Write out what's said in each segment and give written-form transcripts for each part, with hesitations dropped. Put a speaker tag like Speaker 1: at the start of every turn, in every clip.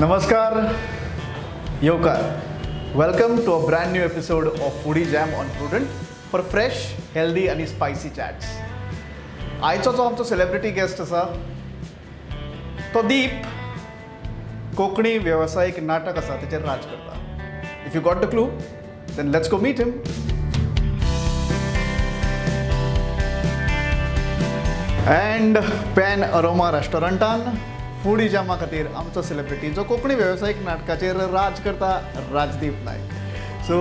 Speaker 1: नमस्कार, येवकार. Welcome to a brand new episode of Foodie Jam on Prudent for fresh, healthy आणि spicy chats. आयचो जो आमचो सेलिब्रिटी गेस्ट आसा तो दीप कोंकणी वेवसायीक नाटक आसा तेचेर राज करता. If you got the clue then let's go meet him. And Pan Aroma रेस्टॉरंटान फूडी जॅमा खातीर आमचो सेलिब्रिटी जो कोंकणी वेवसायीक नाटकाचेर राज करता, राजदीप नायक. सो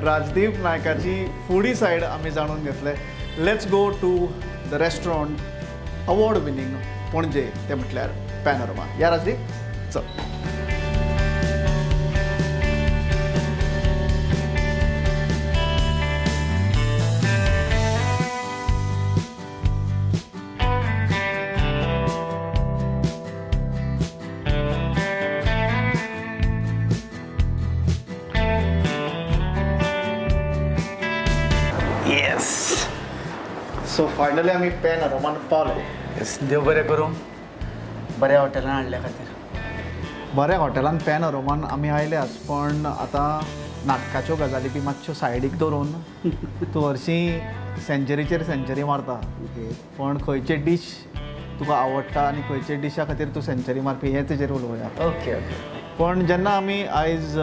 Speaker 1: राजदीप नायकाची फूडी सायड आमी जाणून घेतले. Let's go to the restaurant award winning Panaji, ते म्हटल्यार पॅन अरोमा. या राजदीप, चल. सो फायनली आमी पॅन अरोमान पावले.
Speaker 2: देव बरें करूं, बऱ्या हॉटेलान हाडल्या खातीर.
Speaker 1: बऱ्या हॉटेलान पॅन अरोमान आमी आयल्यात, पण आतां नाटकाच्यो गजाली बी मातश्यो सायडीक दवरून तूं हरशीं सेंचुरीचेर सेंचुरी मारता. पण खंयचे डीश तुका आवडटा आनी खंयचे डिशा खातीर तूं सेंचुरी मारपी हें तेजेर उलोवया.
Speaker 2: ओके.
Speaker 1: पण जेन्ना आमी आयज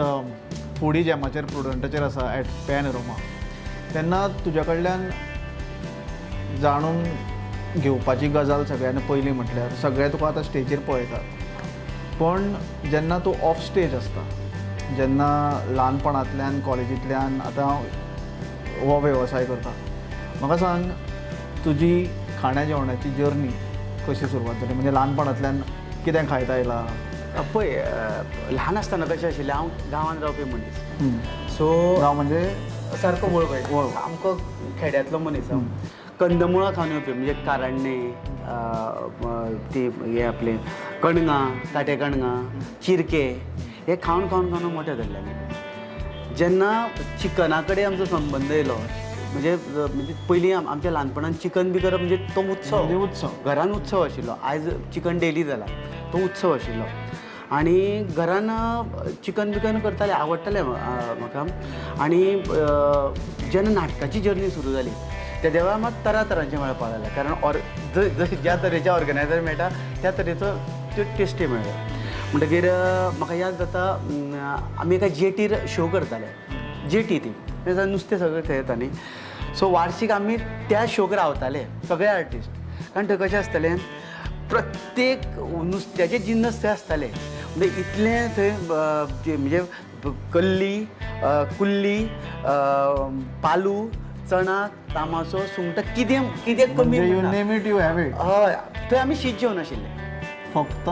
Speaker 1: फूडी जॅमाचेर प्रुडंटाचेर आसा एट पॅन अरोमा, तेन्ना तुज्या कडल्यान जाणून घेवपाची गजाल सगळ्यांनी पयली म्हटल्यार सगळे तुका आतां स्टेजीर पळयतात, पण जेन्ना तूं ऑफ स्टेज आसता, जेन्ना ल्हानपणांतल्यान कॉलेजींतल्यान आतां हो वेवसाय करता, म्हाका सांग तुजी खाण्या जेवणाची जर्नी कशी सुरवात जाली? म्हणजे ल्हानपणांतल्यान कितें खायत आयलां?
Speaker 2: पळय, ल्हान आसतना कशें आशिल्लें, हांव गांवांत रावपी मनीस. सो
Speaker 1: गांव म्हणजे
Speaker 2: सारको वळखय आमकां खेड्यांतलो मनीस. हांव कंदमुळां खावन येवपी, म्हणजे काराण्णे, ती हे आपले कणगां, काटे कणगां, चिरके, हे खावन खावन खावन मोठे जाल्ले आमी. जेन्ना चिकना कडेन आमचो संबंद येयलो, म्हणजे पयलीं आमच्या ल्हानपणांत चिकन बी करप म्हणजे तो उत्सव. घरान उत्सव आशिल्लो. आयज चिकन डेली जाला, तो उत्सव आशिल्लो. आनी घरान चिकन बिकन करताले, आवडटालें म्हाका. आनी जेन्ना नाटकाची जर्नी सुरू जाली, त्या देवा मात तरातरांचें मेळपाक लागलें. कारण जशें ज्या तरेचे ऑर्गनायझर मेळटा त्या तरेचो त्यो टेस्टी मेळ्ळो. म्हणटकीर म्हाका याद जाता, आमी एका जेटीर शो करताले. जेटी ती नुस्तें सगळें थंय येता न्ही. सो वार्शीक आमी त्या शोक रावताले सगळे आर्टिस्ट. कारण थंय कशें आसतालें, प्रत्येक नुस्त्याचे जिन्नस थंय आसताले. म्हणजे इतलें थंय म्हणजे कल्ली, कुल्ली, पालू, चणा, तामासो, सुंगटां, कितें कमी
Speaker 1: you name it, you have it.
Speaker 2: हय, थंय आमी शीत जेवण आशिल्लें.
Speaker 1: फक्त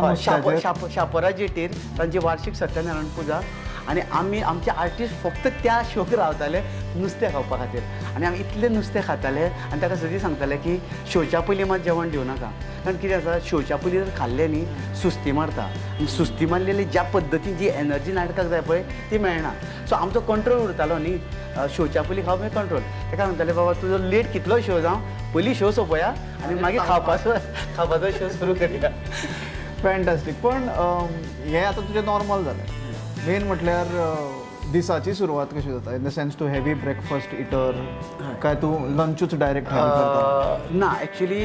Speaker 2: शापोरा जेटीर तांची वार्षिक सत्यनारायण पुजा. आनी आमी आमचे आर्टिस्ट फक्त त्या शोक रावताले नुस्तें खावपा खातीर. आनी आमी इतलें नुस्तें खाताले आनी ताका सगळीं सांगताले की शोच्या पयलीं मात जेवण दिवं नाका. कारण कितें आसा, शोच्या पयलीं जर खाल्लें न्ही सुस्ती मारता. आनी सुस्ती मारलेली ज्या पद्दतीन जी एनर्जी नाटकाक जाय पळय ती मेळना. सो आमचो कंट्रोल उरतालो न्ही शोच्या पयलीं खावप हें कंट्रोल. ताका सांगताले बाबा तुजो लेट कितलो शो जावं, पयलीं शो सोंपया आनी मागीर खावपाचो शो सुरू करया.
Speaker 1: फॅन्टास्टीक. पण हें आतां तुजें नॉर्मल जालें. मेन म्हटल्यार दिसाची सुरवात कशी जाता? In the sense too heavy breakfast eater काय तूं लंचूच डायरेक्ट करता?
Speaker 2: ना, एक्चुली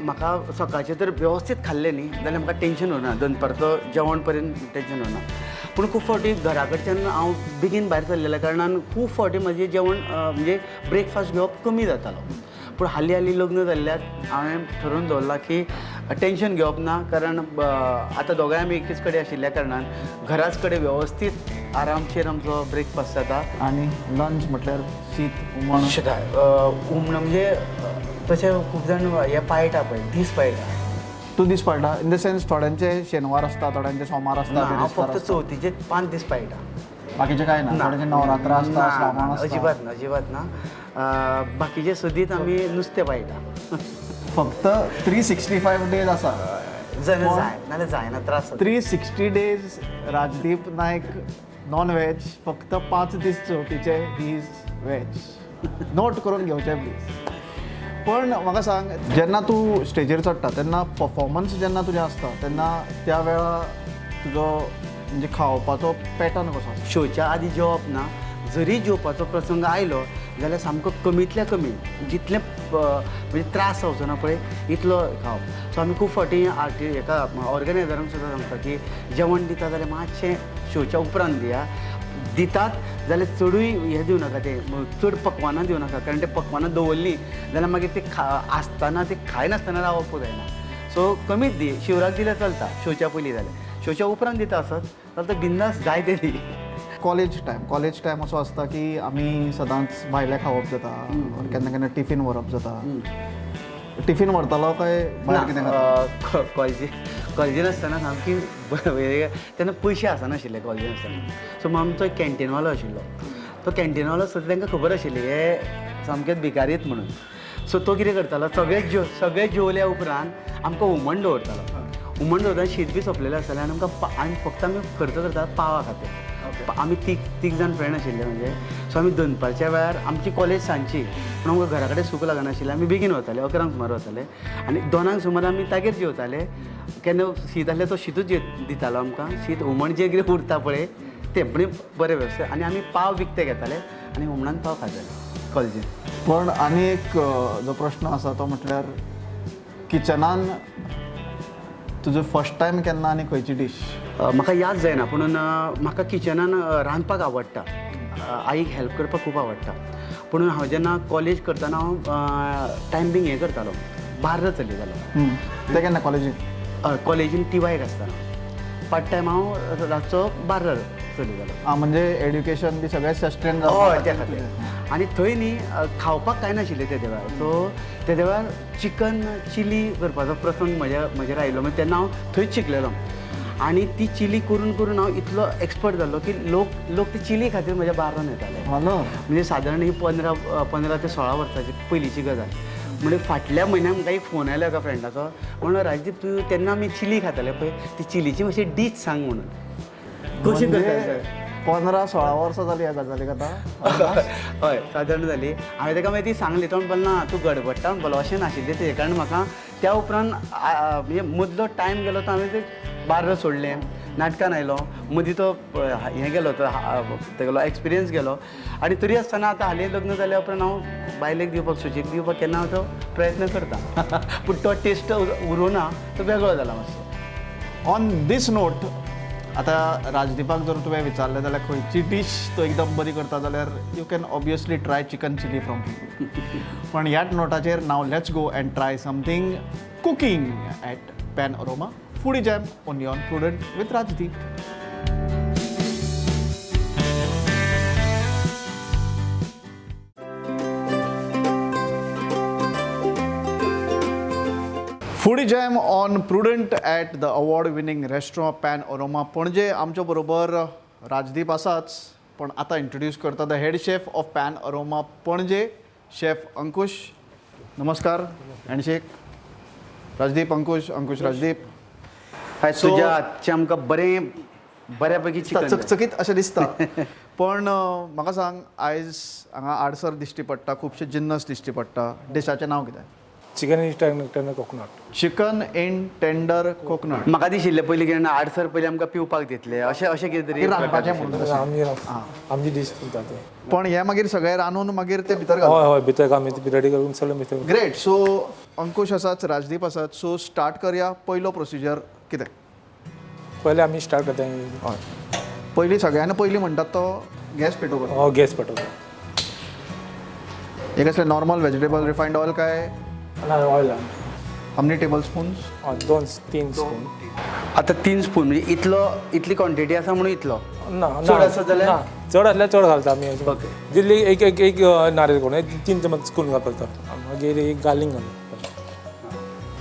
Speaker 2: म्हाका सकाळचें तर वेवस्थीत खाल्लें न्ही जाल्यार म्हाका टेन्शन उरना. दनपारचो जेवण पर्यंत टेन्शन उरना. पूण खूब फावटी घरा कडच्यान हांव बेगीन भायर सरलेल्या कारणान खूब फावटी म्हाजें जेवण म्हणजे ब्रेकफास्ट घेवप कमी जातालो. पूण हालीं लग्न जाल्ल्याक हांवें ठरोवन दवरलां की टेन्शन घेवप ना. कारण आतां दोगांय आमी एकीच कडेन आशिल्ल्या कारणान घराच कडेन वेवस्थीत आरामशीर आमचो ब्रेकफास्ट जाता.
Speaker 1: आनी लंच म्हटल्यार शीत हुमण.
Speaker 2: हुमण म्हणजे तशें खूब जाण हे पाळटा पळय, दीस पाळटा.
Speaker 1: तूं दीस पाळटा? इन द सेन्स थोड्यांचे शेनवार आसता, थोड्यांचे सोमार आसता.
Speaker 2: हांव फक्त चवथीचे 5 दीस पाळटा.
Speaker 1: बाकीचे काय ना? थोड्यांचे नवरात्र आसता, श्रावण आसता?
Speaker 2: अजिबात ना. बाकीचे सदीत आमी नुस्तें पाळटा.
Speaker 1: फक्त 365 डेज आसा.
Speaker 2: जाय नाल्यार जायना, त्रास.
Speaker 1: 360 डेज राजदीप नायक नॉन व्हेज, फक्त 5 दीस चवथीचे ही इज व्हेज. नोट करून घेवचें प्लीज. पण म्हाका सांग, जेन्ना तूं स्टेजीर चडटा तेन्ना परफॉर्मन्स जेन्ना तुजें आसता तेन्ना त्या वेळा तुजो म्हणजे खावपाचो पॅटर्न कसो आसता?
Speaker 2: शोच्या आदी जेवप ना, जरी जेवपाचो प्रसंग आयलो जाल्यार सामको कमींतल्या कमी जितले म्हणजे त्रास जावचो ना पळय इतलो खावप. सो आमी खूब फावटी हेका ऑर्गनायझरांक सुद्दां सांगता की जेवण दिता जाल्यार मातशें शोच्या उपरांत दिया. दितात जाल्यार चडूय हें दिवं नाका, ते चड पक्वानां दिवं नाका, कारण ते पक्वानां दवरलीं जाल्यार मागीर ते आसतना ते खायनासतना रावपूं जायना. सो कमीच दी. शिवराक दिल्यार चलता शोच्या पयलीं जाल्यार. शोच्या उपरांत दिता आसत जाल्यार बिंदास जाय ते दी.
Speaker 1: कॉलेज टायम असो आसता की आमी सदांच भायलें खावप जाता, केन्ना केन्ना टिफीन व्हरप जाता. टिफीन व्हरतालो काय भायर कितें खाता?
Speaker 2: कॉलेजीन आसतना सामकी तेन्ना पयशे आसनाशिल्ले कॉलेजीन आसतना. सो आमचो एक कॅन्टीनवालो आशिल्लो. तो कॅन्टीनवालो सुद्दां तांकां खबर आशिल्ली हे सामकेच भिकारीत म्हणून. सो तो कितें करतालो, सगळे जेवल्या उपरांत आमकां हुमण दवरतालो. हुमण दवरतना शीत बी सोंपलेलें आसतालें आनी आमकां फक्त आमी खर्च करता पावा खातीर. आमी तीग जाण फ्रेंड आशिल्ले म्हणजे. सो आमी दनपारच्या वेळार आमची कॉलेज सांजची पूण आमकां घरा कडेन सूख लागनाशिल्लें. आमी बेगीन वताले, 11 सुमार वताले आनी 2 सुमार आमी तागेर जेवताले. केन्ना शीत आसलें तो शीतूच दितालो आमकां. शीत हुमण जें कितें उरता पळय तें पण बरें वेवस्थीत. आनी आमी पाव विकते घेताले आनी हुमणान पाव खाताले कॉलेजीन.
Speaker 1: पण आनी एक जो प्रश्न आसा तो म्हटल्यार किचनान तुजो फर्स्ट टायम केन्ना आनी खंयची डीश?
Speaker 2: म्हाका याद जायना पूण म्हाका किचनान रांदपाक आवडटा. आईक हेल्प करपाक खूब आवडटा. पूण हांव जेन्ना कॉलेज करतना हांव टायम बींग हें करतालो, बार्र चलयतालो.
Speaker 1: ते केन्ना कॉलेजीन?
Speaker 2: कॉलेजीन टी.वायक आसतना पार्ट टायम हांव रातचो बार्र चलयतालो.
Speaker 1: म्हणजे एड्युकेशन बी सगळें सस्टेन
Speaker 2: हय त्या खातीर. आनी थंय न्ही खावपाक कांय नाशिल्लें त्या वेळार. सो त्या वेळार चिकन चिली करपाचो प्रसंग म्हजेर आयिल्लो. मागीर तेन्ना हांव थंयच शिकलेलो. आनी ती चिली करून करून हांव इतलो एक्सपर्ट जाल्लो की लोक ती चिली खातीर म्हज्या बार्रान येताले. म्हणजे सादारण ही 15 ते 16 वर्सांची पयलींची गजाल. म्हणजे फाटल्या म्हयन्याक म्हाका एक फोन आयलो एका फ्रेंडाचो. म्हणून राजदीप तूं तेन्ना आमी चिली खाताले पळय ती चिलीची मातशी डीश सांग म्हणून. कशी करता?
Speaker 1: 15-16 वर्सां जाली ह्या गजालीक आतां.
Speaker 2: हय सादारण जाली. हांवें ताका मागीर ती सांगली. तो म्हणपालो ना तूं गडबडटा म्हणपालो. अशें नाशिल्लें तेजे कारण म्हाका त्या उपरांत म्हणजे मदलो टायम गेलो तो हांवें ते बार्र सोडलें. नाटकान आयलो मदीं तो हें गेलो तो तेगेलो एक्सपिरियन्स गेलो. आनी तरी आसतना आतां हालीं लग्न जाल्या उपरांत हांव बायलेक दिवपाक सुचेक दिवपाक केन्ना हांव तो प्रयत्न करता. पूण तो टेस्ट उरूना, तो वेगळो जाला मातसो.
Speaker 1: ऑन दीस नोट आतां राजदीपाक जर तुवें विचारलें जाल्यार खंयची डीश तो एकदम बरी करता जाल्यार you can obviously try chicken chilli from him. पण ह्याच नोटाचेर नाव let's go and try something cooking at Pan Aroma Foodie Jam only on Prudent with Rajdeep. Foodie jam on Prudent at the award winning restaurant Pan Aroma Panaji. आमच्या बरोबर राजदीप आसाच, पण आता introduce करता the head chef of Pan Aroma Panaji, chef Ankush. नमस्कार. Handshake. Rajdeep Ankush, Ankush Rajdeep.
Speaker 2: तुज्या हातचें आमकां बऱ्यापैकी
Speaker 1: चकचकीत अशें दिसता. पण म्हाका सांग, आयज हांगा आडसर दिश्टी पडटा, खुबशे जिन्नस दिश्टी पडटा. डिशाचें नांव कितें?
Speaker 3: Chicken in tender coconut.
Speaker 1: Chicken in tender coconut.
Speaker 2: म्हाका दिशिल्लें पयलीं कितें आडसर पयलीं आमकां पिवपाक दितले अशें कितें तरी
Speaker 1: रांदपाचें म्हणून
Speaker 3: आमची डीश करता ते.
Speaker 1: पण हें मागीर सगळें रांदून मागीर ते भितर
Speaker 3: हय हय भितर आमी रेडी करून सगळें भितर.
Speaker 1: ग्रेट. सो अंकुश आसात, राजदीप आसात. सो स्टार्ट करया. पयलो प्रोसिजर कितें?
Speaker 3: पयले आमी स्टार्ट करता.
Speaker 1: हय. पयलीं सगळ्यांनी पयलीं म्हणटात तो गॅस पेटोवप.
Speaker 3: हो गॅस पेटोवता.
Speaker 1: एक असलें नॉर्मल वेजिटेबल रिफायंड ऑयल काय
Speaker 3: ना oil
Speaker 1: how many tablespoons?
Speaker 3: 2-3 spoon.
Speaker 2: आतां 3 स्पून म्हणजे इतली क्वॉन्टिटी आसा म्हणून इतलो.
Speaker 3: ना
Speaker 2: चड आसत जाल्यार
Speaker 3: चड आसल्यार चड घालता आमी.
Speaker 2: ओके.
Speaker 3: जिल्ली एक नारळ कोण 3 चमच स्पून घालता. मागीर एक गार्लिक घालता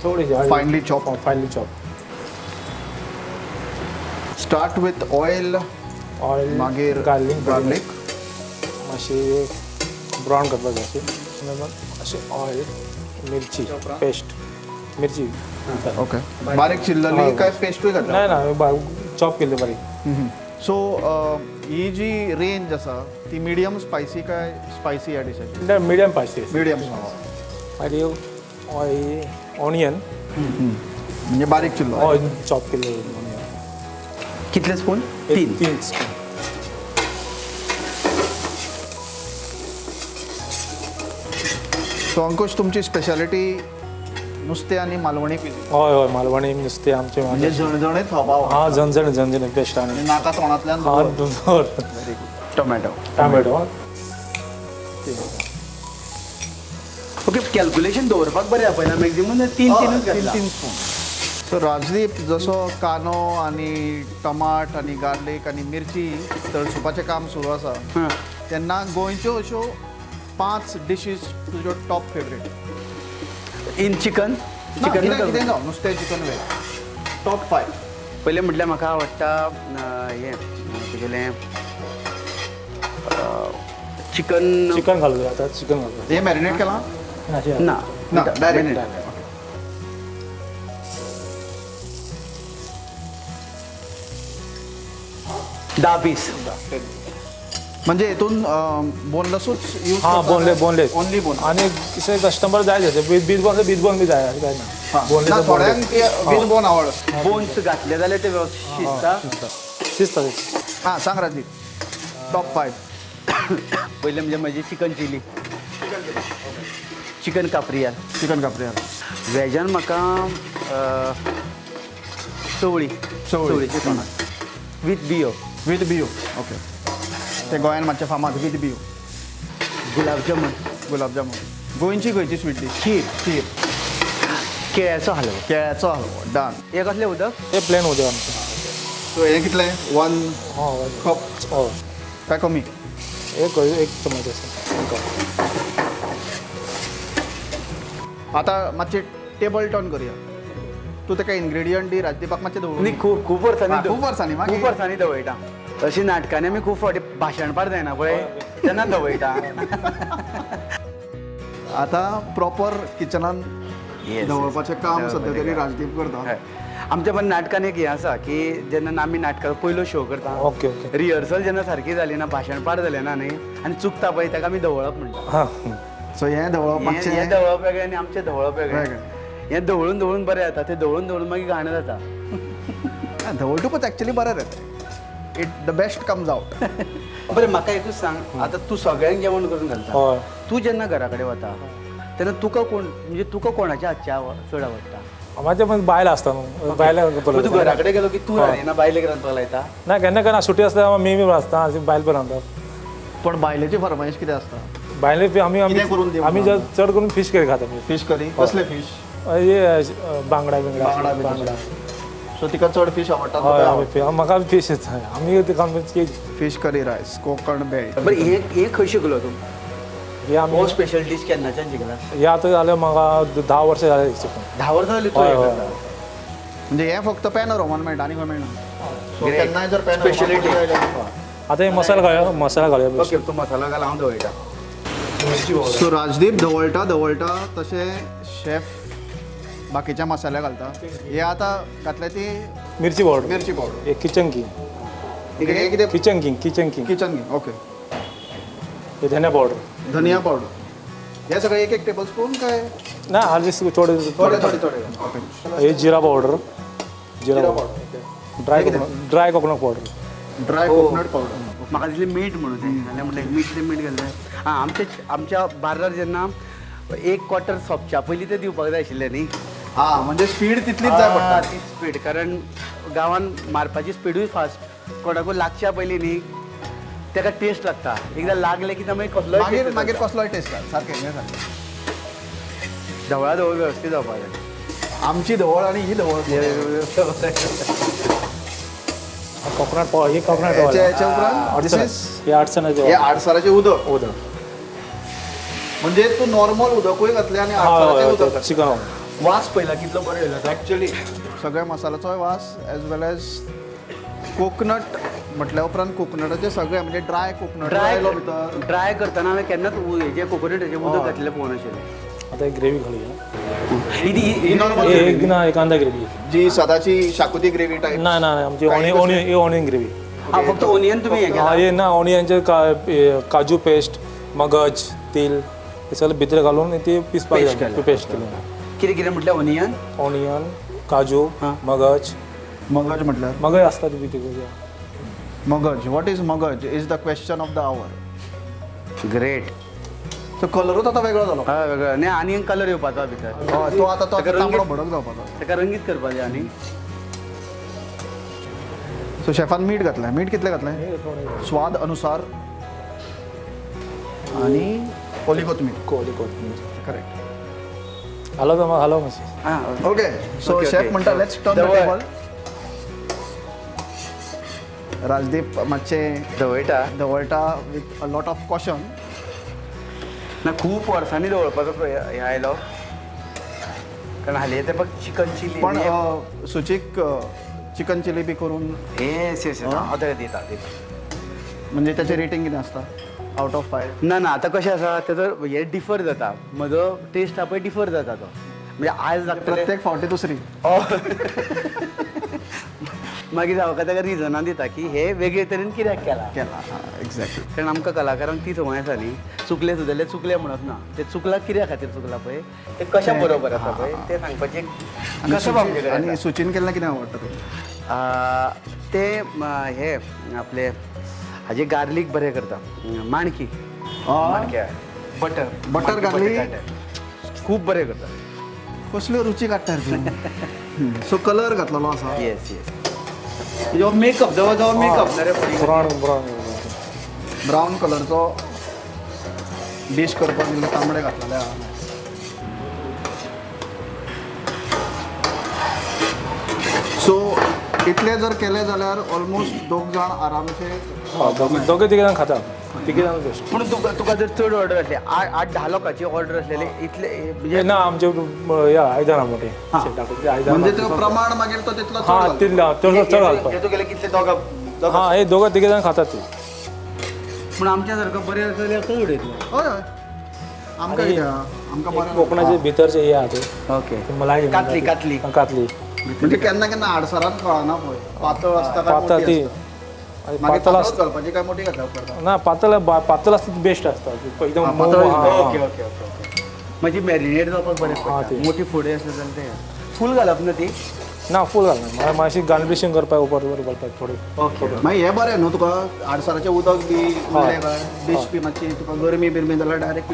Speaker 3: थोडी
Speaker 1: Finely chopped.
Speaker 3: Finally chop.
Speaker 1: Start with oil.
Speaker 3: Oil
Speaker 1: मागीर
Speaker 3: गार्लिक
Speaker 1: मातशी
Speaker 3: ब्रावन करपाक जाय अशें. अशें ऑयल मिरची पेस्ट मिरची.
Speaker 1: ओके. बारीक चिरलेली काय पेस्टूय घातला?
Speaker 3: नाही ना चॉप केली बारीक.
Speaker 1: सो ही जी रेंज आसा ती मिडियम स्पायसी काय स्पायसी ह्या डिशाची?
Speaker 3: Medium spicy.
Speaker 1: मिडियम.
Speaker 3: मागीर ऑनियन
Speaker 1: म्हणजे बारीक चिरलो.
Speaker 3: चॉप केले ऑनियन.
Speaker 2: कितले स्पून? 3
Speaker 3: स्पून.
Speaker 1: सो अंकुश तुमची स्पेशालिटी नुस्तें आनी मालवणी cuisine.
Speaker 3: हय हय मालवणी नुस्तें आमचें
Speaker 1: म्हणजे झणझणीत खावपाक
Speaker 3: हां झणझणीत बेस्ट आनी
Speaker 1: नाका तोंडांतल्यान
Speaker 3: हां
Speaker 1: दवर.
Speaker 2: टोमॅटो.
Speaker 3: टोमॅटो.
Speaker 2: ओके कॅल्क्युलेशन दवरपाक बरें आहा पळय मॅक्झिमम 3
Speaker 1: तीन स्पून. सो राजदीप जसो कांदो आनी टमाट आनी गार्लीक आनी मिरची तळसुपाचें काम सुरू आसा
Speaker 2: हां
Speaker 1: तेन्ना गोंयच्यो अश्यो 5 डिशीज तुज्यो टॉप फेवरेट.
Speaker 2: इन चिकन
Speaker 1: कितें जावं नुस्तें चिकन वेज टॉप 5.
Speaker 2: पयलें म्हटल्यार म्हाका आवडटा हें तुगेलें चिकन
Speaker 3: चिकन घालूया आतां चिकन घालूया.
Speaker 1: हे मॅरिनेट केलां
Speaker 2: ना
Speaker 1: ना डायरेक्ट.
Speaker 2: धा पीस
Speaker 1: म्हणजे हितून बोनलसूच यूज
Speaker 3: हां बोनलेस
Speaker 1: ओनली बोन.
Speaker 3: आनी कितें कस्टमर जाय तशें बीज बोन बी जाय काय ना बोनलेस
Speaker 1: थोड्यांक वीज बोन आवड.
Speaker 2: बोन्स घातले जाल्यार ते शिजता.
Speaker 3: शिजता
Speaker 1: हां सांग राजदीप टॉप 5.
Speaker 2: पयलें म्हणजे म्हजी चिकन चिली चिकन काफ्रियाल.
Speaker 1: चिकन काफ्रियाल.
Speaker 2: वेजान म्हाका चवळी चवळीचे तोंडाक वीथ बियो.
Speaker 1: वीथ बियो. ओके. ते गोंयान मातशें फामाद वीथ बियो.
Speaker 2: गुलाब जामून.
Speaker 1: गुलाब जामून. गोंयची खंयची स्वीट डिश?
Speaker 2: खीर केळ्याचो हलवो.
Speaker 1: केळ्याचो हलवो. डन.
Speaker 2: हे कसलें उदक?
Speaker 3: हे प्लेन उदक आमचें.
Speaker 1: सो हें कितलें 1
Speaker 3: हय
Speaker 1: कप
Speaker 3: हय
Speaker 1: काय कमी?
Speaker 3: एक चमच आसा.
Speaker 1: आतां मातशें टेबल टर्न करुया. तूं तेका इन्ग्रेडियंट दी राजदीपाक मातशें दवर.
Speaker 2: न्ही खूब वर्सांनी
Speaker 1: खूब वर्सांनी मागीर?
Speaker 2: खूब वर्सांनी दवयता. अशी नाटकांनी आमी खूब फावटी भाशणपार जायना पळय तेन्ना दवयता.
Speaker 1: आतां प्रॉपर किचनान दवरपाचें काम सद्या तरी राजदीप करता.
Speaker 2: आमच्या पण नाटकान एक हें आसा की जेन्ना आमी नाटकाचो पयलो शो करता
Speaker 3: ओके ओके
Speaker 2: रिहर्सल जेन्ना सारकी जाली ना भाशणपार जालें ना न्ही आनी चुकता पळय ताका आमी धवळप म्हणटा.
Speaker 3: हां
Speaker 1: सो हें धवळप
Speaker 2: हें
Speaker 1: मातशें
Speaker 2: धवळप वेगळें आनी आमचें धवळप वेगळें.
Speaker 1: वेगळें.
Speaker 2: हें धवळून धवळून बरें जाता तें धवळून धवळून मागीर घाण जाता.
Speaker 1: धवळटूकच एक्चुअली बरें जाता. It the best comes out.
Speaker 2: बरें म्हाका एकूच सांग आतां तूं सगळ्यांक जेवण करून घालता
Speaker 3: हय
Speaker 2: तूं जेन्ना घरा कडेन वता तेन्ना तुका कोण म्हणजे तुका कोणाच्या हातच्या चड आवडटा?
Speaker 3: म्हाजे पण बायल आसता न्हू बायलां
Speaker 2: तूं घरा कडेन गेलो की तूं रांदिना बायलेक रांदपाक लायता?
Speaker 3: ना केन्ना केन्ना सुटी आसता मी आसता बायल पण रांदता.
Speaker 1: पण बायलेची फरमाईश कितें आसता?
Speaker 3: बायले आमी
Speaker 1: कितें करून दिवं
Speaker 3: आमी चड करून फीश करी खाता
Speaker 1: फीश करी. कसले फीश?
Speaker 3: हे बांगडा बिंगडा
Speaker 1: बांगडा
Speaker 3: बांगडा.
Speaker 1: सो तिका चड फीश आवडटा.
Speaker 3: हय म्हाका फीश येता आमी
Speaker 1: फीश करी रायस कोकण बेळ.
Speaker 2: बरें हे खंय शिकलो तूं?
Speaker 3: हे आमी
Speaker 2: हो स्पेशल डीश केन्नाच्यान शिकला?
Speaker 3: हे आतां जालें म्हाका 10 वर्सां जालें शिकून.
Speaker 2: 10 वर्सां जालीं तूं
Speaker 3: हय,
Speaker 2: हें
Speaker 3: हय.
Speaker 2: करता?
Speaker 1: म्हणजे हें फक्त पॅनोरमान मेळटा आनी खंय मेळना. So
Speaker 2: Great.
Speaker 1: केन्नाय जर
Speaker 2: Speciality.
Speaker 3: आतां हे मसाला घालया
Speaker 2: ओके तूं मसालो घाल हांव दवयता.
Speaker 1: सो राजदीप धवळटा तशें शेफ बाकीच्या मसाले घालता. हे आतां घातले ती
Speaker 3: मिरची पावडर
Speaker 1: मिरची पावडर.
Speaker 3: हे किचन किंग
Speaker 1: हे कितें
Speaker 3: kitchen king
Speaker 1: kitchen king. Okay.
Speaker 3: हे धनिया पावडर
Speaker 1: धनिया पावडर. हे सगळें एक टेबल स्पून काय?
Speaker 3: ना हाली थोडे
Speaker 1: थोडे. ओके.
Speaker 3: हे जिरा पावडर जिरा powder
Speaker 1: okay.
Speaker 3: Dry coconut powder.
Speaker 1: Dry coconut powder.
Speaker 2: म्हाका दिसलें मीठ म्हणून तें जाल्यार म्हटलें मीठ घाललें. आं आमच्या बार्रार जेन्ना 1 क्वार्टर सोपच्या पयलीं तें दिवपाक जाय आशिल्लें न्ही.
Speaker 1: हां म्हणजे स्पीड तितलीच जाय पडटा.
Speaker 2: ती स्पीड कारण गांवान मारपाची स्पीडूय फास्ट कोणाकूय लागच्या पयलीं न्ही ताका टेस्ट लागता. एकदां लागलें की मागीर कसलो
Speaker 1: मागीर कसलोय टेस्ट सारकें हें सारकें.
Speaker 2: धवळा धवळ वेवस्थीत जावपाक जाय.
Speaker 1: आमची धवळ आनी ही धवळ.
Speaker 3: कोकोनट पावडर हे कोकोनट
Speaker 1: हेच्या उपरांत this is
Speaker 3: हे आडसणाचे
Speaker 1: हे आडसराचें उदक.
Speaker 3: उदक
Speaker 1: म्हणजे तूं नॉर्मल उदकूय घातलें आनी आडसराचें उदक.
Speaker 3: चिकन
Speaker 2: वास पयला कितलो बरो येयलो
Speaker 1: एक्चुअली सगळ्या मसाल्याचोय वास एज वेल एज कोकनट म्हटल्या उपरांत कोकनटाचे सगळे म्हणजे ड्राय कोकनट आयलो भितर.
Speaker 2: ड्राय करतना हांवें केन्नाच हेजें कोकोनटाचें उदक घातलेलें पळोवन आशिल्लें.
Speaker 3: आता एक ग्रेव्ही घालूया.
Speaker 1: ही नॉर्मल
Speaker 3: एक ना एक कांदा ग्रेव्ही
Speaker 1: जी सदाची शाकुती ग्रेव्ही टाईप.
Speaker 3: ना ना आमची ऑनियन ग्रेव्ही.
Speaker 2: हां फक्त ओनियन तुमी हें केलां?
Speaker 3: हे ना ऑनियनचे काजू पेस्ट मगज तेल हे सगळं भितर घालून ते पिसपाक
Speaker 2: Paste केलें.
Speaker 3: पेस्ट केलें.
Speaker 2: कितें कितें म्हटल्यार ओनियन
Speaker 3: ऑनियन काजू
Speaker 2: हां.
Speaker 3: मगज
Speaker 1: मगज म्हटल्यार
Speaker 3: मगय असता ती भितर
Speaker 1: मगज. What is magaj is the question of the hour.
Speaker 2: Great.
Speaker 1: तो कलरूच आता वेगळो जालो.
Speaker 2: हय वेगळो न्ही आनी एक कलर येवपाचो भितर.
Speaker 1: तो आता
Speaker 2: ताका रंगीत-
Speaker 1: तांबडो भडक जावपाचो.
Speaker 2: ताका रंगीत करपाचें आनी
Speaker 1: सो शेफान मीठ घातलें. मीठ कितलें घातलें? स्वाद अनुसार आणि ओली कोथमीर.
Speaker 3: कोथमीर
Speaker 1: करेक्ट.
Speaker 3: हलव तर मग हलव मातशें.
Speaker 2: आं
Speaker 1: okay so
Speaker 2: Okay,
Speaker 1: chef
Speaker 2: okay.
Speaker 1: म्हणटा लेट्स टर्न द
Speaker 2: दवर.
Speaker 1: टेबल. राजदीप मातशें
Speaker 2: धवयटा.
Speaker 1: ढवळटा with a lot of caution.
Speaker 2: ना खूब वर्सांनी दवरपाचो हे आयलो कारण हालीं ते बघ चिकन चिली
Speaker 1: पण सुचीक चिकन चिली बी करून
Speaker 2: येस येस हांव ताका दिता
Speaker 1: म्हणजे त्याची रेटिंग कितें आसता आउट ऑफ 5?
Speaker 2: ना ना आतां कशें आसा तेजो हे डिफर जाता म्हजो टेस्ट आहा पळय डिफर जाता तो म्हणजे आयज लागतले
Speaker 1: प्रत्येक फावटी दुसरी.
Speaker 2: मागीर हांव ताका रिजनां दिता की हे वेगळे तरेन कित्याक केला
Speaker 1: केला एक्झॅक्टली.
Speaker 2: कारण आमकां कलाकारांक ती संवय आसा न्ही चुकले सुद्दां चुकले म्हणत ना ते चुकला कित्या खातीर चुकला पळय ते कशा बरोबर आसा पळय ते सांगपाचें कसं आमचे कडेन
Speaker 1: आणि
Speaker 2: आसा.
Speaker 1: सुचीन केल्लें कितें आवडटा तुका?
Speaker 2: ते हे आपले हाजे गार्लीक बरें करता माणकी माणक्या बटर
Speaker 1: Butter garlic?
Speaker 2: खूब बरें करता.
Speaker 1: कसल्यो रुची काडटा रे तूं. सो कलर घातलेलो आसा.
Speaker 2: येस येस जो मेकअप जवळ जवळ मेकअप ना रे
Speaker 3: ब्राऊन ब्राऊन
Speaker 1: ब्रावन कलरचो डिश करपाक इल्ले तांबडे घातलेले आहा. सो इतले जर केले जाल्यार ऑलमोस्ट दोग जाण आरामसे
Speaker 3: दोघे तिघे जाण खाता. तिघे जाण बेस्ट.
Speaker 2: पूण तुका जर चड ऑर्डर आसली 8-10 लोकांची ऑर्डर आसलेली इतले म्हणजे
Speaker 3: ना आमचे या आयदनां मोठे
Speaker 1: म्हणजे तो प्रमाण मागीर तो तितलो चड
Speaker 3: हा
Speaker 1: घालता.
Speaker 3: तितलो चड घालपाक.
Speaker 2: तूं गेले कितले दोगां
Speaker 3: हा हे दोघं तिघे जाण खातात ती.
Speaker 2: पूण आमच्या सारको बरें आसा जाल्यार चड उडयतलो.
Speaker 1: हय हय आमकां कितें आहा? आमकां बरें
Speaker 3: कोकणाचे भितरचे हे आहा ते
Speaker 2: ओके
Speaker 3: मलाई
Speaker 2: कातली कातली
Speaker 3: कातली
Speaker 1: म्हणजे केन्ना केन्ना आडसरान कळना पळय पातळ आसता काय
Speaker 3: पातळ
Speaker 1: मोठी
Speaker 3: ती
Speaker 1: आसता.
Speaker 3: आणि
Speaker 1: मागीर
Speaker 3: पातळ
Speaker 1: पातळच घालपाची काय मोठी घातल्यार उपकारता.
Speaker 3: ना पातळ असता ती बेस्ट असता एकदम मऊ.
Speaker 2: पातळ
Speaker 3: हा, हा.
Speaker 2: ओके ओके ओके म्हणजे मॅरिनेट जावपाक बरें
Speaker 3: हा,
Speaker 2: पडटा.
Speaker 3: ते.
Speaker 2: मोठी फुडें आसा जाल्यार ते फूल घालप ना ती.
Speaker 3: ना फूल घालना मातशी गार्निशिंग करपाक उपर घालपाक थोडी.
Speaker 2: ओके
Speaker 1: मागीर हें बरें न्हू तुका आडसराचें उदक बी उरलें काय डिश बी मातशी तुका गरमी बिरमी जाल्यार direct.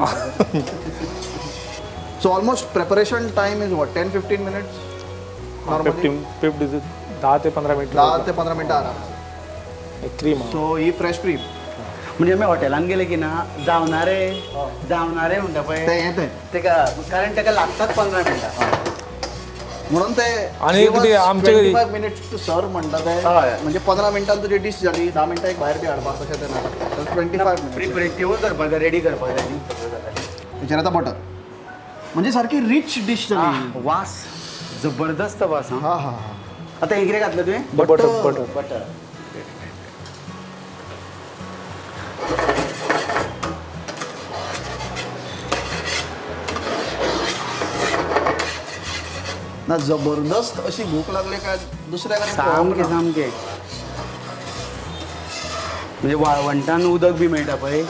Speaker 1: So almost preparation time is what 10-15 minutes normally.
Speaker 3: 10 ते 15 मिनिट
Speaker 1: 10 ते 15 मिनटां आराम.
Speaker 3: क्रीम
Speaker 1: सो ही फ्रेश क्रीम
Speaker 2: म्हणजे आमी हॉटेलान गेले की ना जावनारे म्हणटा पळय
Speaker 1: तें यें तें
Speaker 2: तेका कारण तेका लागतात 15 मिनटां.
Speaker 1: म्हणून ते
Speaker 3: आणि कितें आमचे कडेन-
Speaker 1: 25 मिनिट्स टू सर्व म्हणटा ते
Speaker 2: हय.
Speaker 1: म्हणजे 15 मिनटांत तुजी डिश जाली 10 मिनटां एक भायर बी हाडपाक तशें तें ना 25 मिनिट्स.
Speaker 2: प्रिपरेटिव्ह करपाक जाय रेडी करपाक जाय न्ही.
Speaker 1: तेचेर आतां बटर म्हणजे सारकी रिच डिश जाली.
Speaker 2: वास जबरदस्त वास हा.
Speaker 1: हा हा हा.
Speaker 2: आता हे कितें घातलं तुवें
Speaker 3: बटर बटर
Speaker 2: बटर.
Speaker 1: ना जबरदस्त अशी भूक लागली काय दुसऱ्या
Speaker 2: सामकें सामकें म्हणजे वाळवंटान उदक बी मेळटा पळय.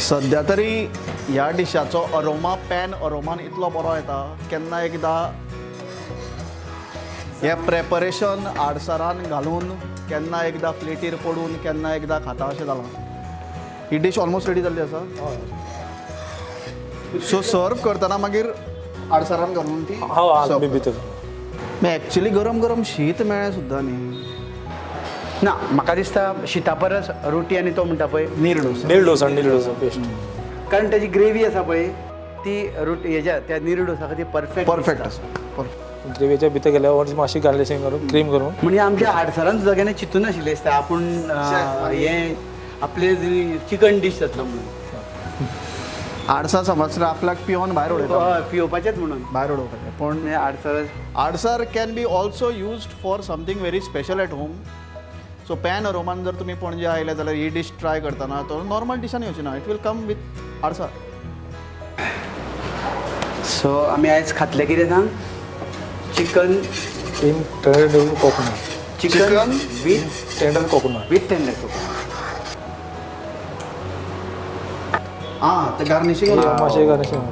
Speaker 1: सध्या तरी ह्या डिशाचो अरोमा पॅन अरोमान इतलो बरो येता. केन्ना एकदां हे प्रेपरेशन आडसरान घालून केन्ना एकदां प्लेटीर पडून केन्ना एकदां खाता अशें जालां. ही डिश ऑलमोस्ट रेडी जाल्ली आसा. सो सर्व करतना मागीर आडसरान घालून ती
Speaker 3: हा
Speaker 1: serve
Speaker 3: भितर
Speaker 1: मागीर एक्चुअली गरम गरम शीत मेळ्ळें सुद्दां न्ही.
Speaker 2: ना म्हाका दिसता शिता परस रोटी आनी तो म्हणटा पळय
Speaker 1: नीर डोसा.
Speaker 3: नील डोसा बेस्ट.
Speaker 2: कारण ताची ग्रेवी आसा पळय ती रोटी हेज्या त्या नीर डोसा खातीर परफेक्ट
Speaker 1: परफेक्ट आसा परफेक्ट.
Speaker 3: ग्रेवीच्या भितर गेल्यावर मातशी गार्निशिंग करून क्रीम करून
Speaker 2: म्हणजे आमच्या आडसरान सुद्दां केन्ना चिंतून नाशिल्लें दिसता आपूण हें आपले चिकन डीश जातलो म्हणून.
Speaker 1: आडसार समज आपल्याक पिवन भायर उडयता
Speaker 2: पिवपाचेंच म्हणून
Speaker 1: भायर उडोवपाचें. पण
Speaker 2: हें आडसर
Speaker 1: आडसार can be also used for something very special at home. So Pan अरोमान जर तुमी पणजे आयले जाल्यार ही डिश ट्राय करतना तो नॉर्मल डिशान येवची ना. इट वील कम विथ आडसार.
Speaker 2: सो आमी आयज खातले कितें सांग chicken
Speaker 3: in tender coconut.
Speaker 2: Chicken with
Speaker 3: tender coconut.
Speaker 2: Tender
Speaker 1: आं ते गार्निशींग
Speaker 3: मातशें घालून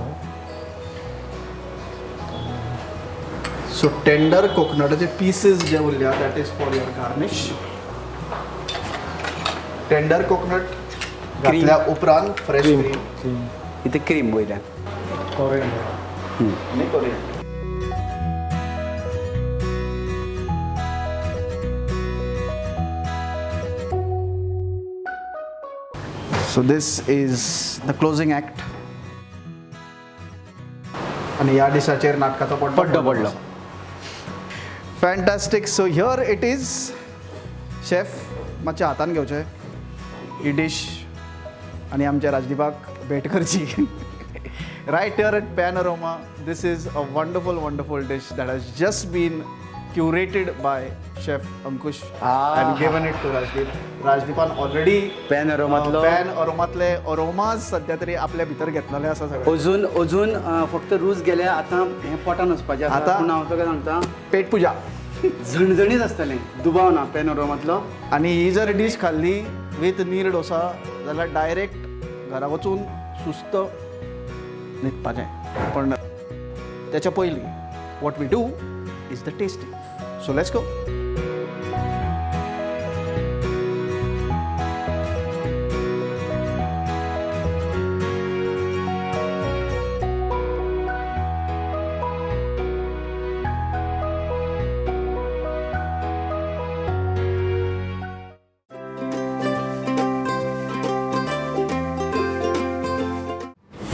Speaker 1: सो टेंडर कोकोनटाचे पीसीस जे उरल्या that is for your garnish. Tender coconut घातल्या उपरांत फ्रेश क्रीम
Speaker 2: इथे क्रीम वयल्यान
Speaker 1: आनी coriander. So this is the closing act. आणि ह्या डिशाचेर नाटकाचो
Speaker 2: पड्डो पडलो.
Speaker 1: Fantastic. So here it is. Chef मातशें हातान घेवचें ही डिश आनी आमच्या राजदीपाक भेट करची. Right here at Pan Aroma this is a wonderful dish that has just been curated by chef Ankush and given it to Rajdeep. Rajdeepan already पॅनोरमातले अरोमाज सध्या तरी आपल्या भितर घेतलेले आसा सगळे.
Speaker 2: अजून फक्त रूच गेले आतां हें पोटान वचपाचें आसा.
Speaker 1: आतां
Speaker 2: पूण हांव तुका सांगता
Speaker 1: पेट पुजा
Speaker 2: झणझणीत आसतलें, दुबाव ना पॅनोरमातलो.
Speaker 1: आणि ही जर डिश खाल्ली विथ नीर डोसा जाल्यार डायरेक्ट घरा वचून सुस्त न्हिदपाचें. पण त्याच्या पयलीं what we do is the tasting. So let's go.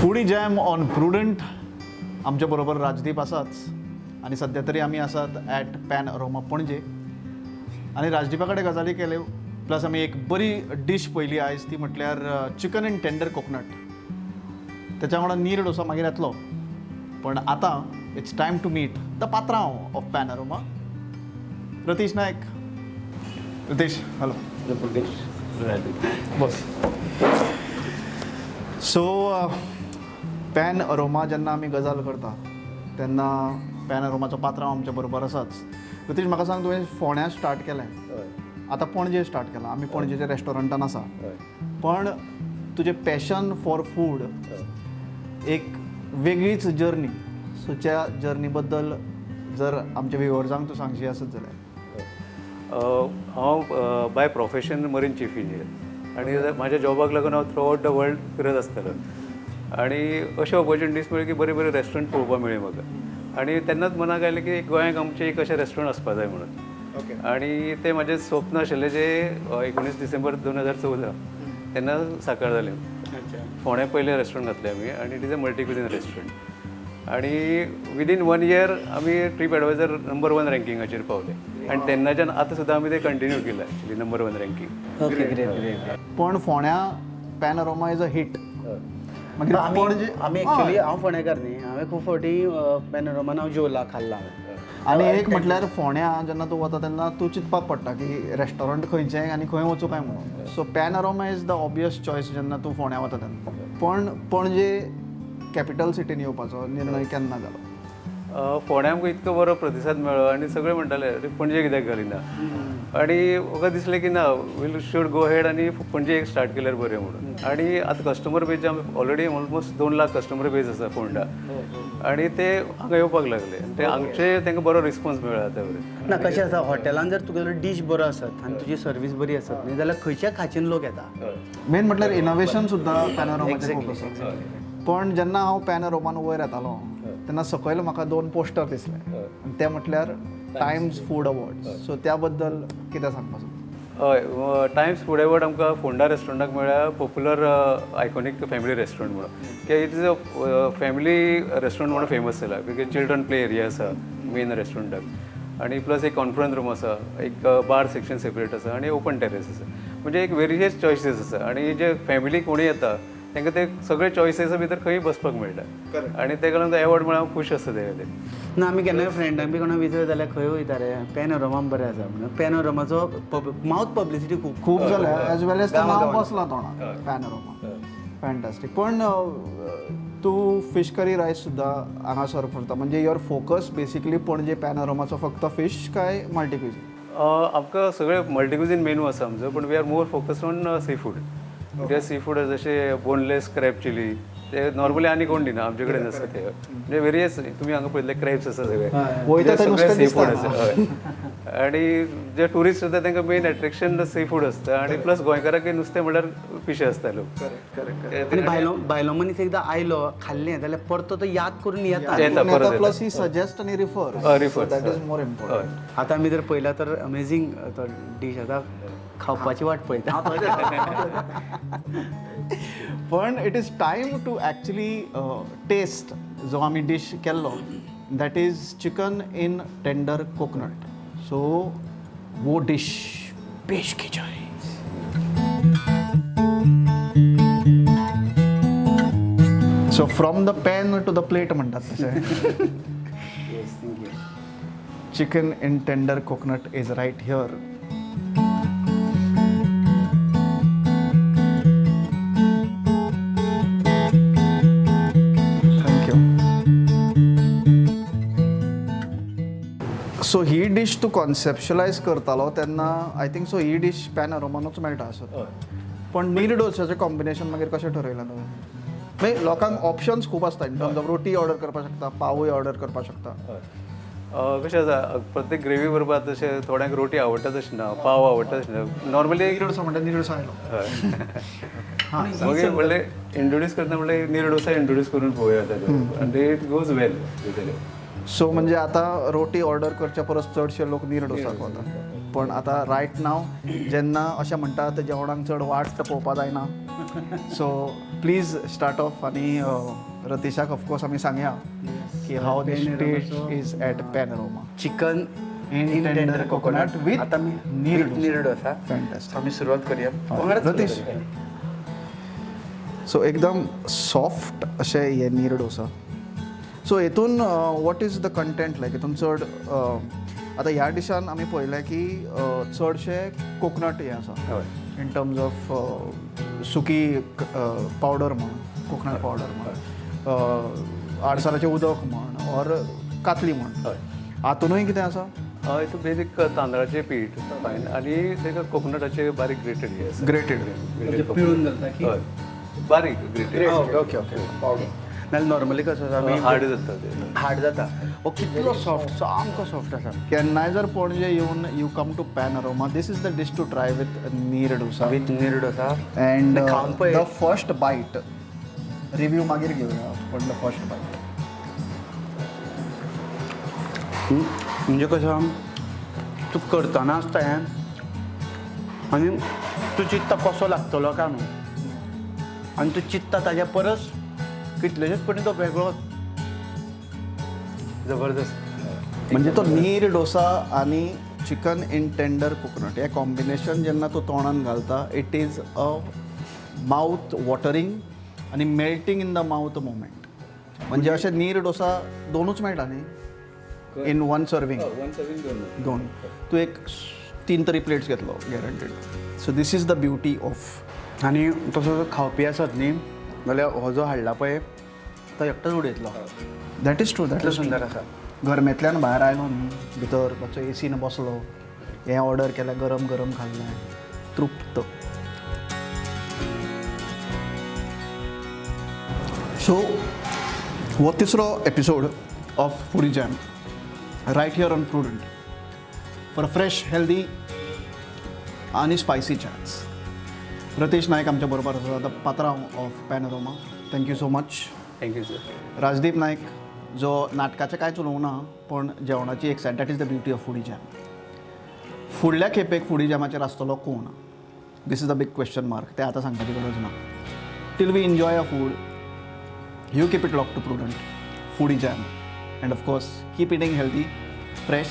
Speaker 1: Foodie jam on Prudent आमच्या बरोबर राजदीप आसाच आणि सध्या तरी आमी आसात ॲट पॅनोरमा पणजे. आणि राजदीपा कडेन गजाली केल्यो प्लस आमी एक बरी डीश पयली आयज ती म्हटल्यार चिकन इन टेंडर कोकोनट. त्याच्या वांगडा नीर डोसा मागीर येतलो. पण आतां it's time to meet the पात्रांव of Panorama. Ratish Nayak. Ratish hello. बस. सो पॅनोरमा जेन्ना आमी गजाल करता तेन्ना पॅनोरमाचो पात्रांव आमच्या बरोबर आसाच. रतीश म्हाका सांग तुवें फोंड्या स्टार्ट केलें, आतां पणजे स्टार्ट केलां. आमी पणजेच्या रेस्टॉरंटान आसा. पण तुजें पॅशन फॉर फूड एक वेगळीच जर्नी. सो त्या जर्नी बद्दल जर आमच्या व्ह्युअर्सांक तूं सांगशी आसत जाल्यार.
Speaker 4: हांव by profession marine chief engineer आनी म्हाज्या जॉबाक लागून हांव थ्रू आउट द वर्ल्ड फिरत आसतलो. आनी अश्यो ऑपॉर्च्युनिटीज मेळ्ळ्यो की बरे बरे रेस्टॉरंट पळोवपाक मेळ्ळे म्हाका. आनी तेन्नाच मनाक आयलें की गोंयांत आमचें एक अशें रेस्टॉरंट आसपा जाय म्हणून. आनी तें म्हाजें स्वप्न आशिल्लें जें 19 डिसेंबर 2014 तेन्ना साकार जालें. फोंड्या पयलें रेस्टॉरंट घातलें आमी आनी it is a multi cuisine restaurant. आनी विदीन 1 year आमी ट्रीप एडवायझर नंबर 1 रँकिंगाचेर पावले. आनी तेन्नाच्यान आतां सुद्दां आमी तें कंटिन्यू केलां actually number 1 ranking.
Speaker 2: Okay great.
Speaker 1: पण फोंड्या पॅनोरमा इज अ हिट. मागीर पणजे
Speaker 2: आमी एक्चुली हांव फोंडेकार न्ही. हांवें खूब फावटी पॅनोरमान हांव जेवला खाल्ला.
Speaker 1: आनी एक म्हटल्यार फोंड्या जेन्ना तूं वता तेन्ना तूं चिंतपाक पडटा की रेस्टॉरंट खंयचें आनी खंय वचूं काय म्हणून. So panorama is the obvious choice जेन्ना तूं फोंड्या वता तेन्ना. पण पणजे कॅपिटल सिटीन येवपाचो निर्णय केन्ना जालो?
Speaker 4: फोंड्या आमकां इतको बरो प्रतिसाद मेळ्ळो आनी सगळे म्हणटाले अरे पणजे कित्याक घालिना. आनी म्हाका दिसलें की ना वील शूड गो हेड आनी पणजे एक स्टार्ट केल्यार बरें म्हणून. आनी आतां customer base already almost 2 lakh customer base आसा फोंडा. आनी ते हांगा येवपाक लागले. ते हांगचे तांकां बरो रिस्पॉन्स मेळ्ळा आतां बरें.
Speaker 2: ना कशें आसा हॉटेलान जर तुगेलो डीश बरो आसत आनी तुजी सर्वीस बरी आसत न्ही जाल्यार खंयच्या खांचेन लोक येता.
Speaker 1: मेन म्हटल्यार इनोवेशन सुद्दां पॅनोरमाचें खूब आसा. पण जेन्ना हांव पॅनोरमान वयर येतालो तेन्ना सकयल म्हाका 2 पोस्टर दिसले आनी ते म्हटल्यार टायम्स फूड अवॉर्ड्स. सो त्या बद्दल कितें सांगपाचो?
Speaker 4: हय टायम्स फूड अवॉर्ड आमकां फोंडा रेस्टॉरंटाक मेळ्ळ्या पॉप्युलर आयकॉनीक फॅमिली रेस्टॉरंट म्हणून. की it is a family restaurant म्हणून फेमस जाला. बिकॉज चिल्ड्रन प्ले एरिया आसा मेन रेस्टॉरंटाक. आनी प्लस एक कॉन्फरन्स रूम आसा, एक बार सेक्शन सेपरेट आसा आनी ओपन टेरेस आसा. म्हणजे एक वेरियस चॉयसीस आसा. आनी जे फॅमिली कोणी येता तांकां ते सगळे चॉयसीसा भितर खंय बसपाक मेळटा. आनी तेका लागून एवॉर्ड म्हळ्यार हांव खूश आसा ते खातीर.
Speaker 2: ना आमी केन्नाय फ्रेंडांक बी कोणा विचार जाल्यार खंय वयता रे पॅनोरमा बरें आसा म्हणून. पॅनोरमाचो माउथ पब्लिसिटी खूब
Speaker 1: जाल्या एज वेल एज नांव बसलां तोंडाक पॅनोरमा. फॅन्टास्टीक. पण तूं फीश करी रायस सुद्दां हांगा सर्व करता. म्हणजे युअर फोकस बेसिकली पणजे पॅनोरमाचो फक्त फीश काय मल्टी क्युझिन?
Speaker 4: आमकां सगळे मल्टीक्युझिन मेनू आसा आमचो. पूण we are more focused on seafood. कित्याक सी फूड जशे बोनलेस क्रॅब चिली ते नॉर्मली आनी कोण दिना आमचे कडेन आसता ते म्हणजे वेरियस तुमी हांगा पळयल्ले क्रॅब्स आसा सगळे
Speaker 1: वयता
Speaker 4: ते
Speaker 1: थंय
Speaker 4: सगळे
Speaker 1: नुस्तें
Speaker 4: सी फूड
Speaker 1: दिसता.
Speaker 4: आसा हय आणि जे ट्युरिस्ट येता तांकां मेन एट्रॅक्शन सी फूड आसता आणि प्लस गोंयकारांक नुस्तें म्हणल्यार फिश आसता लोक
Speaker 2: आनी भायलो मनीस एकदां आयलो खाल्लें जाल्यार परतो तो याद करून येता
Speaker 4: येता परत
Speaker 1: प्लस ही सजेस्ट आणि refer
Speaker 4: refer
Speaker 1: that is more important.
Speaker 2: आतां आमी जर पळयला तर अमेझींग तो डीश आतां खावपाची वाट पळयता
Speaker 1: पण it is time to actually taste जो आमी डिश केल्लो that is chicken in tender coconut. So वो डिश पेश की जाय. So from the pan to the plate म्हणटात तशें. Chicken in tender coconut is right here. Thank you. So ही डिश तूं कॉन्सेप्शलायज करतालो तेन्ना आय थिंक सो ही डिश पॅन अरोमानूच मेळटा आसत. पण नीर डोसाचें कॉम्बिनेशन मागीर कशें ठरयलां तुवें? मागीर लोकांक ऑप्शन्स खूब आसता in terms of roti order करपाक शकता, पावूय ऑर्डर करपाक शकता.
Speaker 4: कशें आसा प्रत्येक ग्रेवी बरोबर तशें थोड्यांक रोटी आवडटा तशें ना पाव आवडटा तशें ना नॉर्मली
Speaker 1: नीर डोसा म्हणटा नीर डोसा आयलो.
Speaker 4: मागीर म्हणलें इंट्रोड्यूस करता म्हणल्यार नीर डोसा इंट्रोड्यूस करून पळोवया ताका आनी इट गोज वेल.
Speaker 1: सो म्हणजे आतां रोटी ऑर्डर करच्या परस चडशे लोक नीर डोसाक वता. पण आतां रायट नाव जेन्ना अशें म्हणटात जेवणाक चड वाट पळोवपा जायना. सो प्लीज स्टार्ट ऑफ आनी रतीशाक ऑफकोर्स आमी सांगया की how this dish is at Pan Aroma.
Speaker 2: Chicken
Speaker 1: in tender coconut with
Speaker 2: आतां आमी नीर डोसा
Speaker 1: फॅन्टॅस्टिक.
Speaker 2: आमी सुरवात करया.
Speaker 1: रतीश. सो एकदम सॉफ्ट अशें हे नीर डोसा. सो हेतून वॉट इज द कंटेंट लायक हितून चड आतां ह्या डिशान आमी पळयलें की चडशे कोकोनट हें आसा इन टर्म्स ऑफ सुकी पावडर म्हण कोकोनट पावडर म्हण आडसाराचें उदक म्हण ऑर कातली म्हण हातुनूय कितें आसा?
Speaker 4: हितून बेसीक तांदळाचें पीठ फायन आनी ताका कोकोनटाचे बारीक ग्रेटेड हे आसा
Speaker 1: ग्रेटेड
Speaker 2: पिळून घालता की
Speaker 4: हय बारीक ग्रेटेड
Speaker 1: ओके ओके पावडर.
Speaker 2: नाल्यार नॉर्मली कसो आसा आमी
Speaker 4: हार्ड जाता ते
Speaker 2: हार्ड जाता हो कितलो सॉफ्ट सामको सॉफ्ट आसा.
Speaker 1: केन्नाय जर पणजे येवन you come to Pan Aroma this is the dish to try with neer dosa.
Speaker 2: With neer dosa
Speaker 1: and
Speaker 2: खावन पळय.
Speaker 1: द फर्स्ट बाईट रिव्यू मागीर घेवया पण द फर्स्ट बाईट.
Speaker 2: म्हणजे कसं तूं करतना आसता हें आनी तूं चित्ता कसो लागतलो काय न्हू आनी तूं चित्ता ताज्या परस कितलेशेच पटी तो वेगळो
Speaker 4: जबरदस्त.
Speaker 1: म्हणजे तो नीर डोसा आणि चिकन इन टेंडर कोकोनट हे कॉम्बिनेशन जेन्ना तूं तोंडान घालता it is a mouth watering आणि melting in the mouth moment. म्हणजे अशें नीर डोसा दोनूच मेळटा न्ही इन वन सर्वींग. दोन तूं एक 3 तरी प्लेट्स घेतलो guaranteed. So this is the beauty of.
Speaker 2: आनी तसो जर खावपी आसत न्ही जाल्यार हो जो हाडला पळय तो एकटोच उडयतलो.
Speaker 1: That is true. दॅट
Speaker 2: इतलो
Speaker 1: इज
Speaker 2: सुंदर आसा.
Speaker 1: गरमेंतल्यान भायर आयलो न्ही भितर मातसो एसीन बसलो हें ऑर्डर केलें गरम गरम खाल्लें तृप्त. सो हो तिसरो episode of Foodie Jam right here on Prudent for a fresh healthy आनी स्पायसी चॅट्स. रतीश नायक आमच्या बरोबर आसा द पात्रांव of Pan Aroma. Thank you so much.
Speaker 4: Thank you sir.
Speaker 1: Rajdeep Nayak जो नाटकाचें कांयच उलोवना पण जेवणाची एक side that is the beauty of Foodie Jam. फुडल्या खेपेक फुडी जॅमाचेर आसतलो कोण? This is the big question mark. तें आतां सांगपाची गरज ना. Till we enjoy a food you keep it lock to Prudent foodie jam and of course keep eating healthy fresh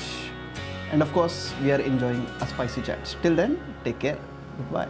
Speaker 1: and of course we are enjoying a spicy chaats. Till then take care. Good bye.